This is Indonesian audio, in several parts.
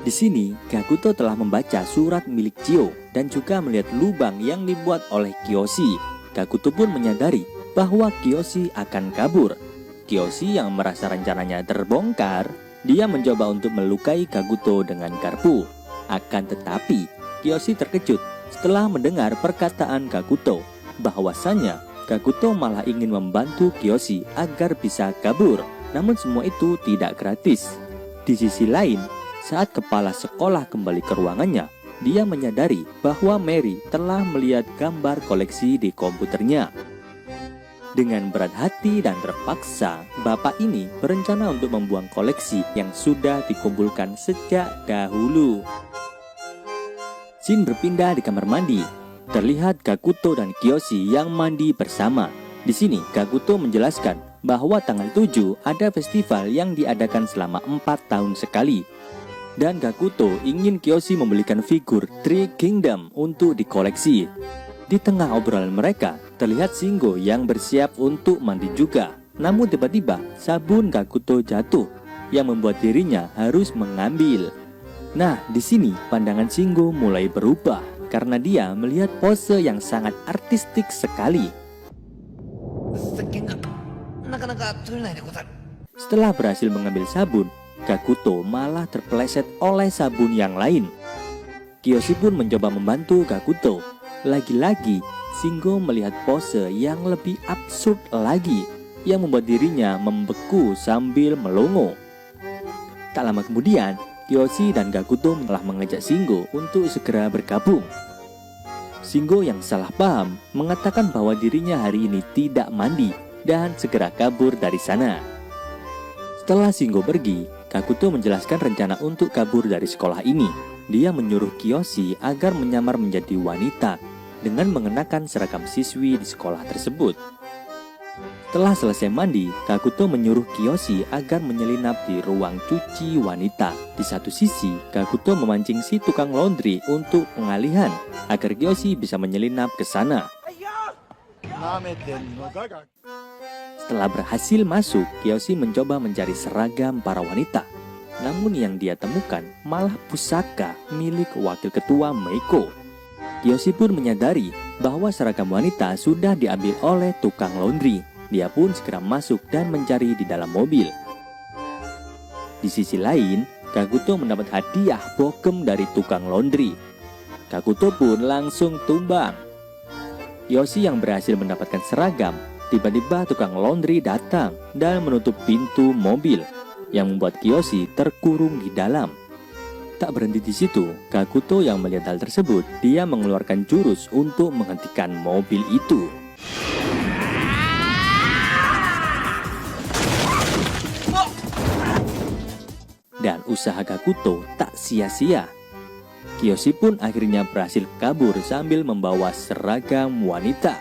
Di sini, Kakuto telah membaca surat milik Chio dan juga melihat lubang yang dibuat oleh Kiyoshi. Kakuto pun menyadari bahwa Kiyoshi akan kabur. Kiyoshi yang merasa rencananya terbongkar, dia mencoba untuk melukai Kakuto dengan garpu. Akan tetapi, Kiyoshi terkejut setelah mendengar perkataan Kakuto bahwasanya Kakuto malah ingin membantu Kiyoshi agar bisa kabur. Namun semua itu tidak gratis. Di sisi lain, saat kepala sekolah kembali ke ruangannya, dia menyadari bahwa Mary telah melihat gambar koleksi di komputernya. Dengan berat hati dan terpaksa, bapak ini berencana untuk membuang koleksi yang sudah dikumpulkan sejak dahulu. Scene berpindah di kamar mandi. Terlihat Kakuto dan Kiyoshi yang mandi bersama. Di sini Kakuto menjelaskan bahwa tanggal 7 ada festival yang diadakan selama 4 tahun sekali. Dan Kakuto ingin Kiyoshi membelikan figur Three Kingdom untuk dikoleksi. Di tengah obrolan mereka, terlihat Shingo yang bersiap untuk mandi juga. Namun tiba-tiba sabun Kakuto jatuh yang membuat dirinya harus mengambil. Nah, di sini pandangan Shingo mulai berubah karena dia melihat pose yang sangat artistik sekali. Setelah berhasil mengambil sabun, Kakuto malah terpeleset oleh sabun yang lain. Kiyoshi pun mencoba membantu Kakuto. Lagi-lagi, Shingo melihat pose yang lebih absurd lagi, yang membuat dirinya membeku sambil melongo. Tak lama kemudian, Kiyoshi dan Kakuto telah mengajak Shingo untuk segera bergabung. Shingo yang salah paham mengatakan bahwa dirinya hari ini tidak mandi dan segera kabur dari sana. Setelah Shingo pergi, Kakuto menjelaskan rencana untuk kabur dari sekolah ini. Dia menyuruh Kiyoshi agar menyamar menjadi wanita dengan mengenakan seragam siswi di sekolah tersebut. Setelah selesai mandi, Kakuto menyuruh Kiyoshi agar menyelinap di ruang cuci wanita. Di satu sisi, Kakuto memancing si tukang laundry untuk pengalihan agar Kiyoshi bisa menyelinap ke sana. Setelah berhasil masuk, Kiyoshi mencoba mencari seragam para wanita. Namun yang dia temukan malah pusaka milik wakil ketua Meiko. Kiyoshi pun menyadari bahwa seragam wanita sudah diambil oleh tukang laundry. Dia pun segera masuk dan mencari di dalam mobil. Di sisi lain, Kakuto mendapat hadiah bogem dari tukang laundry. Kakuto pun langsung tumbang. Kiyoshi yang berhasil mendapatkan seragam, tiba-tiba tukang laundry datang dan menutup pintu mobil, yang membuat Kiyoshi terkurung di dalam. Tak berhenti di situ, Kakuto yang melihat hal tersebut, dia mengeluarkan jurus untuk menghentikan mobil itu. Dan usaha Kakuto tak sia-sia. Kiyoshi pun akhirnya berhasil kabur sambil membawa seragam wanita.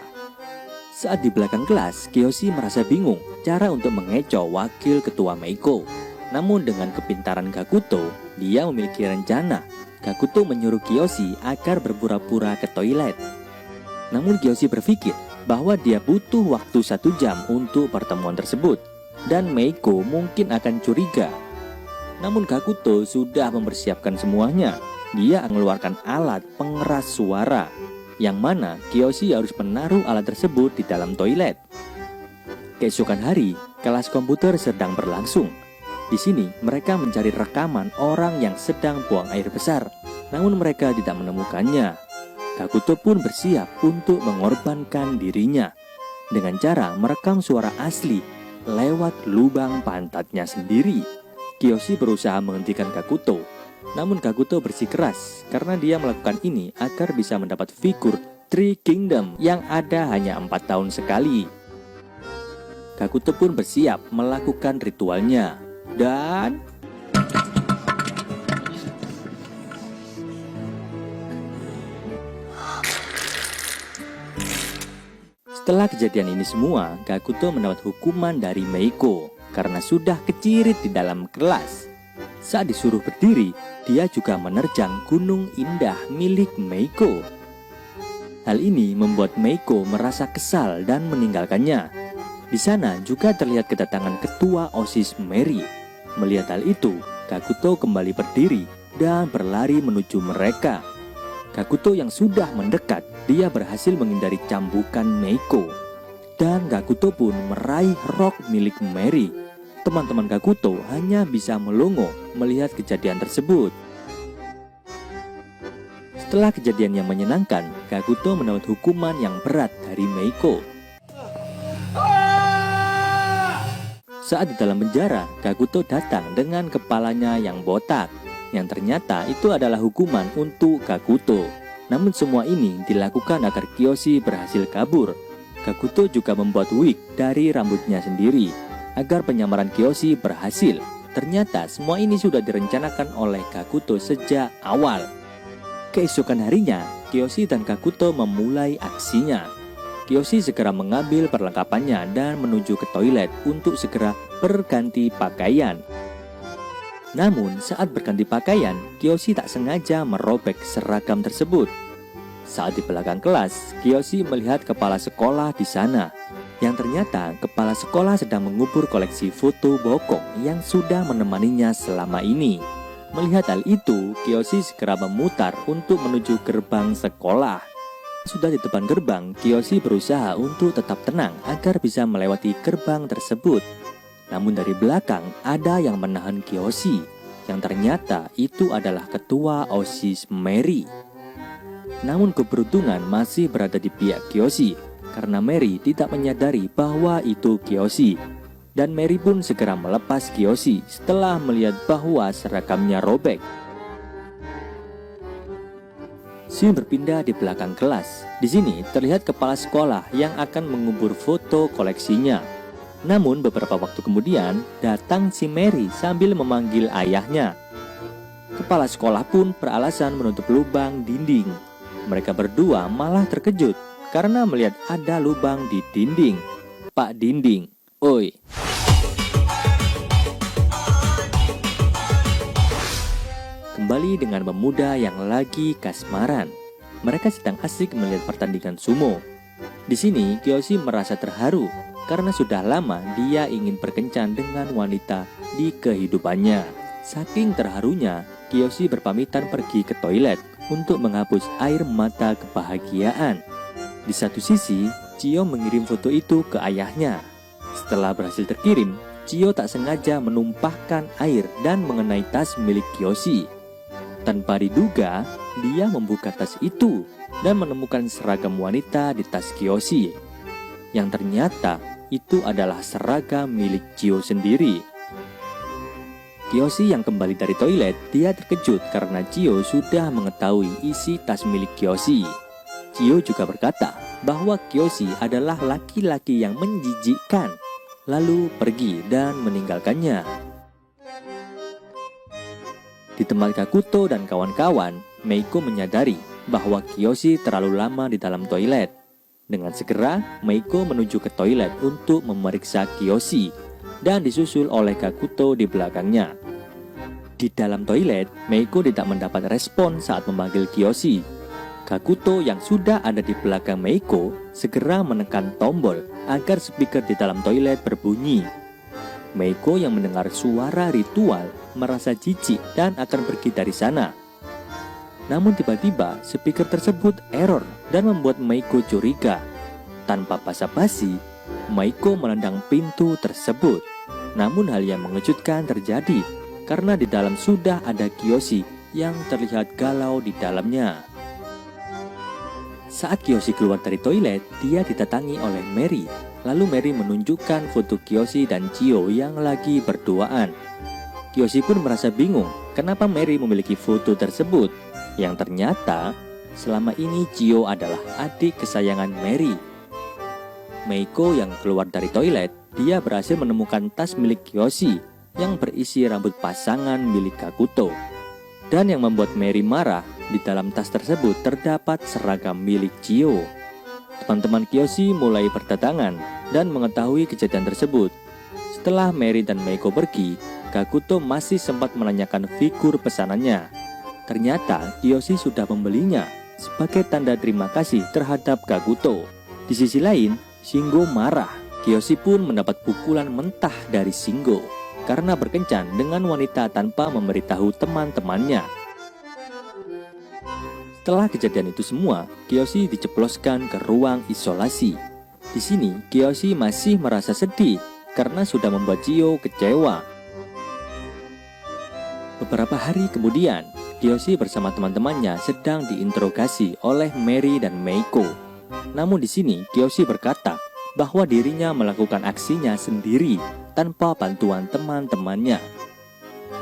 Saat di belakang kelas, Kiyoshi merasa bingung cara untuk mengecoh wakil ketua Meiko. Namun dengan kepintaran Kakuto, dia memiliki rencana. Kakuto menyuruh Kiyoshi agar berpura-pura ke toilet. Namun Kiyoshi berpikir bahwa dia butuh waktu 1 jam untuk pertemuan tersebut, dan Meiko mungkin akan curiga. Namun Kakuto sudah mempersiapkan semuanya. Dia mengeluarkan alat pengeras suara, yang mana Kiyoshi harus menaruh alat tersebut di dalam toilet. Keesokan hari, kelas komputer sedang berlangsung. Di sini mereka mencari rekaman orang yang sedang buang air besar, namun mereka tidak menemukannya. Kakuto pun bersiap untuk mengorbankan dirinya dengan cara merekam suara asli lewat lubang pantatnya sendiri. Kiyoshi berusaha menghentikan Kakuto, namun Kakuto bersikeras karena dia melakukan ini agar bisa mendapat figur Three Kingdom yang ada hanya 4 tahun sekali. Kakuto pun bersiap melakukan ritualnya, dan setelah kejadian ini semua, Kakuto mendapat hukuman dari Meiko karena sudah kecirit di dalam kelas. Saat disuruh berdiri, dia juga menerjang gunung indah milik Meiko. Hal ini membuat Meiko merasa kesal dan meninggalkannya. Di sana juga terlihat kedatangan ketua OSIS Mary. Melihat hal itu, Kakuto kembali berdiri dan berlari menuju mereka. Kakuto yang sudah mendekat, dia berhasil menghindari cambukan Meiko. Dan Kakuto pun meraih rok milik Mary. Teman-teman Kakuto hanya bisa melongo melihat kejadian tersebut. Setelah kejadian yang menyenangkan, Kakuto mendapat hukuman yang berat dari Meiko. Saat di dalam penjara, Kakuto datang dengan kepalanya yang botak, yang ternyata itu adalah hukuman untuk Kakuto. Namun semua ini dilakukan agar Kiyoshi berhasil kabur. Kakuto juga membuat wig dari rambutnya sendiri agar penyamaran Kiyoshi berhasil. Ternyata semua ini sudah direncanakan oleh Kakuto sejak awal. Keesokan harinya, Kiyoshi dan Kakuto memulai aksinya. Kiyoshi segera mengambil perlengkapannya dan menuju ke toilet untuk segera berganti pakaian. Namun saat berganti pakaian, Kiyoshi tak sengaja merobek seragam tersebut. Saat di belakang kelas, Kiyoshi melihat kepala sekolah di sana. Yang ternyata kepala sekolah sedang mengubur koleksi foto bokong yang sudah menemaninya selama ini. Melihat hal itu, Kiyoshi segera memutar untuk menuju gerbang sekolah. Sudah di depan gerbang, Kiyoshi berusaha untuk tetap tenang agar bisa melewati gerbang tersebut. Namun dari belakang ada yang menahan Kiyoshi, yang ternyata itu adalah ketua OSIS Mary. Namun keberuntungan masih berada di pihak Kiyoshi, karena Mary tidak menyadari bahwa itu Kiyoshi. Dan Mary pun segera melepas Kiyoshi setelah melihat bahwa seragamnya robek. Scene berpindah di belakang kelas. Di sini terlihat kepala sekolah yang akan mengubur foto koleksinya. Namun beberapa waktu kemudian datang si Mary sambil memanggil ayahnya. Kepala sekolah pun beralasan menutup lubang dinding. Mereka berdua malah terkejut karena melihat ada lubang di dinding. Pak Dinding, oi. Kembali dengan pemuda yang lagi kasmaran. Mereka sedang asik melihat pertandingan sumo. Di sini Kiyoshi merasa terharu karena sudah lama dia ingin berkencan dengan wanita di kehidupannya. Saking terharunya, Kiyoshi berpamitan pergi ke toilet untuk menghapus air mata kebahagiaan. Di satu sisi, Chiyo mengirim foto itu ke ayahnya. Setelah berhasil terkirim, Chiyo tak sengaja menumpahkan air dan mengenai tas milik Kiyoshi. Tanpa diduga, dia membuka tas itu dan menemukan seragam wanita di tas Kiyoshi. Yang ternyata itu adalah seragam milik Chiyo sendiri. Kiyoshi yang kembali dari toilet, dia terkejut karena Chiyo sudah mengetahui isi tas milik Kiyoshi. Chiyo juga berkata bahwa Kiyoshi adalah laki-laki yang menjijikkan, lalu pergi dan meninggalkannya. Di tempat Kakuto dan kawan-kawan, Meiko menyadari bahwa Kiyoshi terlalu lama di dalam toilet. Dengan segera, Meiko menuju ke toilet untuk memeriksa Kiyoshi dan disusul oleh Kakuto di belakangnya. Di dalam toilet, Meiko tidak mendapat respon saat memanggil Kiyoshi. Kakuto yang sudah ada di belakang Meiko segera menekan tombol agar speaker di dalam toilet berbunyi. Meiko yang mendengar suara ritual merasa jijik dan akan pergi dari sana. Namun tiba-tiba speaker tersebut error dan membuat Meiko curiga. Tanpa basa-basi, Meiko menendang pintu tersebut. Namun hal yang mengejutkan terjadi karena di dalam sudah ada Kiyoshi yang terlihat galau di dalamnya. Saat Kiyoshi keluar dari toilet, dia didatangi oleh Mary. Lalu Mary menunjukkan foto Kiyoshi dan Chiyo yang lagi berduaan. Kiyoshi pun merasa bingung kenapa Mary memiliki foto tersebut. Yang ternyata selama ini Chiyo adalah adik kesayangan Mary. Meiko yang keluar dari toilet, dia berhasil menemukan tas milik Kiyoshi yang berisi rambut pasangan milik Kakuto. Dan yang membuat Mary marah, di dalam tas tersebut terdapat seragam milik Chiyo. Teman-teman Kiyoshi mulai berdatangan dan mengetahui kejadian tersebut. Setelah Mary dan Meiko pergi, Kakuto masih sempat menanyakan figur pesanannya. Ternyata Kiyoshi sudah membelinya sebagai tanda terima kasih terhadap Kakuto. Di sisi lain, Shingo marah. Kiyoshi pun mendapat pukulan mentah dari Shingo karena berkencan dengan wanita tanpa memberitahu teman-temannya. Setelah kejadian itu semua, Kiyoshi diceploskan ke ruang isolasi. Di sini, Kiyoshi masih merasa sedih karena sudah membuat Chio kecewa. Beberapa hari kemudian, Kiyoshi bersama teman-temannya sedang diinterogasi oleh Mary dan Meiko. Namun di sini, Kiyoshi berkata bahwa dirinya melakukan aksinya sendiri tanpa bantuan teman-temannya.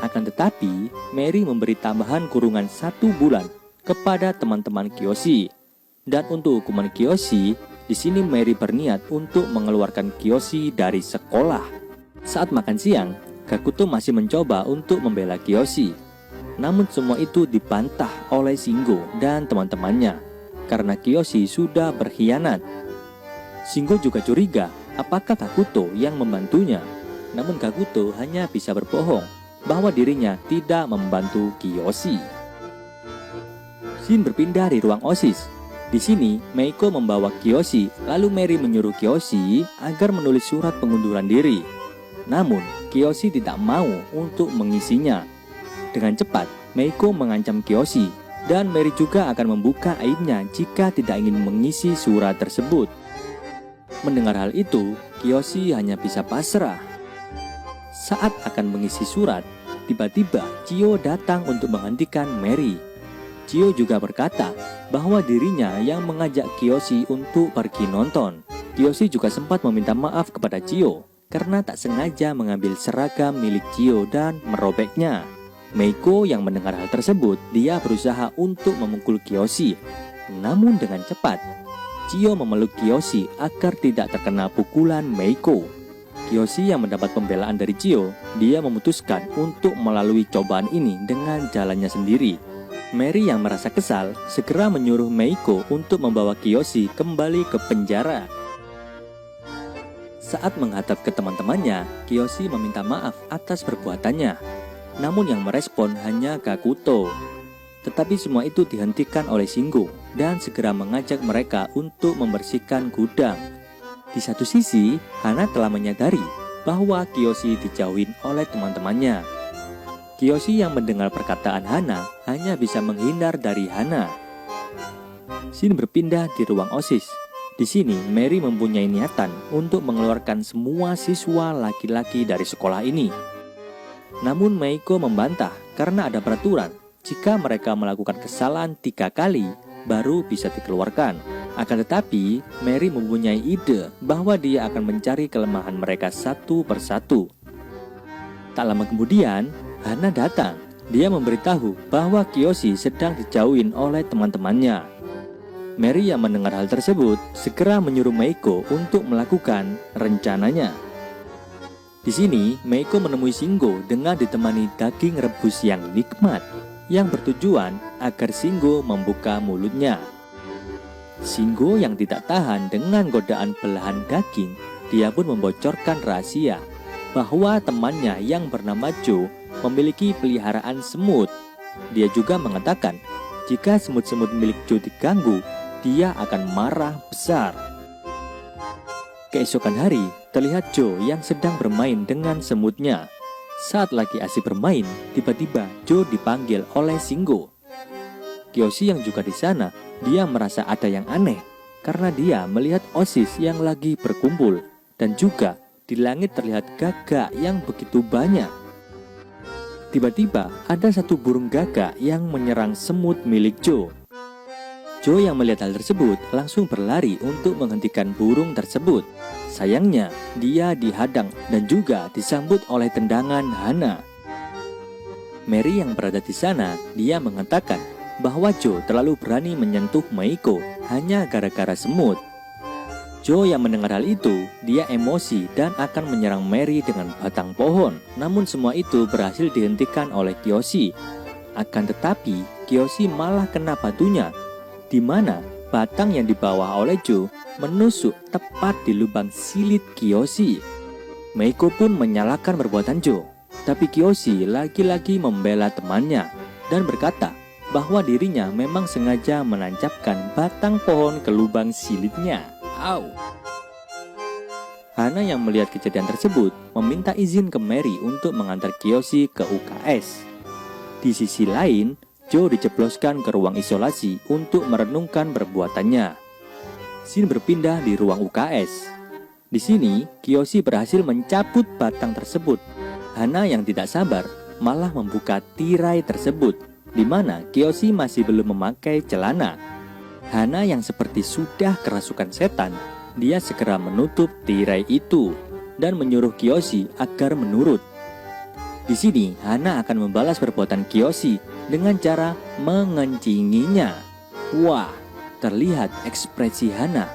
Akan tetapi, Mary memberi tambahan kurungan 1 bulan kepada teman-teman Kiyoshi. Dan untuk hukuman Kiyoshi, di sini Mary berniat untuk mengeluarkan Kiyoshi dari sekolah. Saat makan siang, Kakuto masih mencoba untuk membela Kiyoshi. Namun semua itu dibantah oleh Shingo dan teman-temannya karena Kiyoshi sudah berkhianat. Shingo juga curiga apakah Kakuto yang membantunya. Namun Kakuto hanya bisa berbohong bahwa dirinya tidak membantu Kiyoshi. Shin berpindah di ruang OSIS. Di sini, Meiko membawa Kiyoshi, lalu Mary menyuruh Kiyoshi agar menulis surat pengunduran diri. Namun, Kiyoshi tidak mau untuk mengisinya. Dengan cepat, Meiko mengancam Kiyoshi, dan Mary juga akan membuka aibnya jika tidak ingin mengisi surat tersebut. Mendengar hal itu, Kiyoshi hanya bisa pasrah. Saat akan mengisi surat, tiba-tiba Chio datang untuk menghentikan Mary. Chio juga berkata bahwa dirinya yang mengajak Kiyoshi untuk pergi nonton. Kiyoshi juga sempat meminta maaf kepada Chio karena tak sengaja mengambil seragam milik Chio dan merobeknya. Meiko yang mendengar hal tersebut, dia berusaha untuk memukul Kiyoshi. Namun dengan cepat, Chio memeluk Kiyoshi agar tidak terkena pukulan Meiko. Kiyoshi yang mendapat pembelaan dari Chio, dia memutuskan untuk melalui cobaan ini dengan jalannya sendiri. Mary yang merasa kesal segera menyuruh Meiko untuk membawa Kiyoshi kembali ke penjara. Saat menghadap ke teman-temannya, Kiyoshi meminta maaf atas perbuatannya. Namun yang merespon hanya Kakuto. Tetapi semua itu dihentikan oleh Shingo dan segera mengajak mereka untuk membersihkan gudang. Di satu sisi, Hana telah menyadari bahwa Kiyoshi dijauhin oleh teman-temannya. Kiyoshi yang mendengar perkataan Hana hanya bisa menghindar dari Hana. Shin berpindah di ruang OSIS. Di sini, Mary mempunyai niatan untuk mengeluarkan semua siswa laki-laki dari sekolah ini. Namun Meiko membantah karena ada peraturan, jika mereka melakukan kesalahan 3 kali, baru bisa dikeluarkan. Akan tetapi, Mary mempunyai ide bahwa dia akan mencari kelemahan mereka satu persatu. Tak lama kemudian, Hana datang. Dia memberitahu bahwa Kiyoshi sedang dijauhin oleh teman-temannya. Mary yang mendengar hal tersebut segera menyuruh Meiko untuk melakukan rencananya. Di sini, Meiko menemui Shingo dengan ditemani daging rebus yang nikmat, yang bertujuan agar Shingo membuka mulutnya. Shingo yang tidak tahan dengan godaan belahan daging, dia pun membocorkan rahasia bahwa temannya yang bernama Joe memiliki peliharaan semut. Dia juga mengatakan jika semut-semut milik Joe diganggu, dia akan marah besar. Keesokan hari, terlihat Joe yang sedang bermain dengan semutnya. Saat lagi asik bermain, tiba-tiba Joe dipanggil oleh Shingo. Kiyoshi yang juga di sana, dia merasa ada yang aneh karena dia melihat OSIS yang lagi berkumpul dan juga di langit terlihat gagak yang begitu banyak. Tiba-tiba ada satu burung gagak yang menyerang semut milik Joe. Joe yang melihat hal tersebut langsung berlari untuk menghentikan burung tersebut. Sayangnya, dia dihadang dan juga disambut oleh tendangan Hana. Mary yang berada di sana, dia mengatakan bahwa Joe terlalu berani menyentuh Meiko hanya gara-gara semut. Joe yang mendengar hal itu, dia emosi dan akan menyerang Mary dengan batang pohon. Namun semua itu berhasil dihentikan oleh Kiyoshi. Akan tetapi, Kiyoshi malah kena batunya, di mana batang yang dibawa oleh Joe menusuk tepat di lubang silit Kiyoshi. Meiko pun menyalahkan perbuatan Joe, tapi Kiyoshi lagi-lagi membela temannya dan berkata bahwa dirinya memang sengaja menancapkan batang pohon ke lubang silitnya. Au. Hana yang melihat kejadian tersebut meminta izin ke Mary untuk mengantar Kiyoshi ke UKS. Di sisi lain, Joe dijebloskan ke ruang isolasi untuk merenungkan perbuatannya. Scene berpindah di ruang UKS. Di sini, Kiyoshi berhasil mencabut batang tersebut. Hana yang tidak sabar malah membuka tirai tersebut, di mana Kiyoshi masih belum memakai celana. Hana yang seperti sudah kerasukan setan, dia segera menutup tirai itu dan menyuruh Kiyoshi agar menurut. Di sini, Hana akan membalas perbuatan Kiyoshi dengan cara mengencinginya. Wah, terlihat ekspresi Hana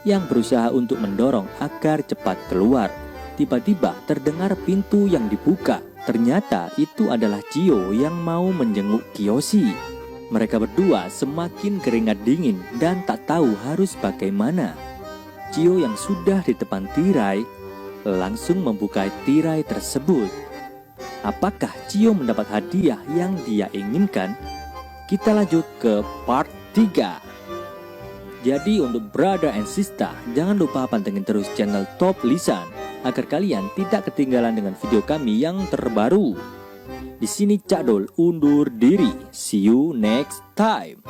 yang berusaha untuk mendorong agar cepat keluar. Tiba-tiba terdengar pintu yang dibuka. Ternyata itu adalah Chio yang mau menjenguk Kiyoshi. Mereka berdua semakin keringat dingin dan tak tahu harus bagaimana. Chio yang sudah di depan tirai langsung membuka tirai tersebut. Apakah Chio mendapat hadiah yang dia inginkan? Kita lanjut ke part 3. Jadi untuk brother and sister, jangan lupa pantengin terus channel Top Lisan agar kalian tidak ketinggalan dengan video kami yang terbaru. Di sini Cak Dol undur diri. See you next time.